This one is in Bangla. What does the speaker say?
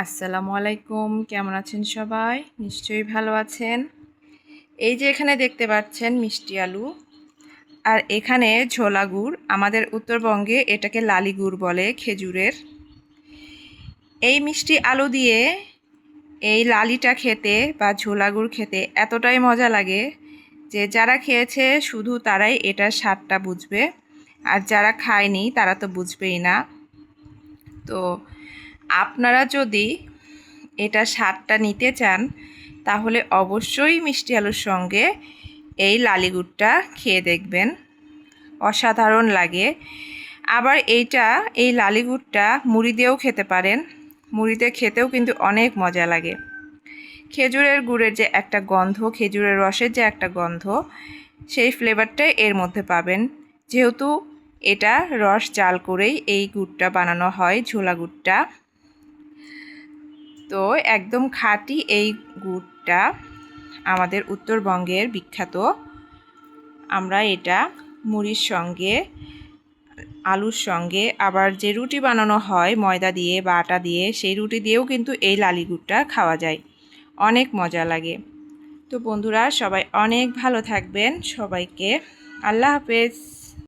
আসসালামু আলাইকুম। কেমন আছেন সবাই? নিশ্চয়ই ভালো আছেন। এই যে এখানে দেখতে পাচ্ছেন মিষ্টি আলু, আর এখানে ঝোলা গুড়। আমাদের উত্তরবঙ্গে এটাকে লালি গুড় বলে, খেজুরের। এই মিষ্টি আলু দিয়ে এই লালিটা খেতে বা ঝোলা গুড় খেতে এতটাই মজা লাগে যে যারা খেয়েছে শুধু তারাই এটার স্বাদটা বুঝবে, আর যারা খায়নি তারা তো বুঝবেই না। তো আপনারা যদি এটা স্বাদটা নিতে চান তাহলে অবশ্যই মিষ্টি আলুর সঙ্গে এই লালি গুড়টা খেয়ে দেখবেন, অসাধারণ লাগে। আবার এই লালি গুড়টা মুড়ি দিয়েও খেতে পারেন, মুড়িতে খেতেও কিন্তু অনেক মজা লাগে। খেজুরের গুড়ের যে একটা গন্ধ, খেজুরের রসের যে একটা গন্ধ, সেই ফ্লেভারটাই এর মধ্যে পাবেন। যেহেতু এটা রস জাল করেই এই গুড়টা বানানো হয়, ঝোলা গুড়টা। তো একদম খাঁটি এই গুড়টা আমাদের উত্তরবঙ্গের বিখ্যাত। আমরা এটা মুড়ির সঙ্গে, আলুর সঙ্গে, আবার যে রুটি বানানো হয় ময়দা দিয়ে বা আটা দিয়ে, সেই রুটি দিয়েও কিন্তু এই লালি গুড়টা খাওয়া যায়, অনেক মজা লাগে। তো বন্ধুরা, সবাই অনেক ভালো থাকবেন। সবাইকে আল্লাহ হাফেজ।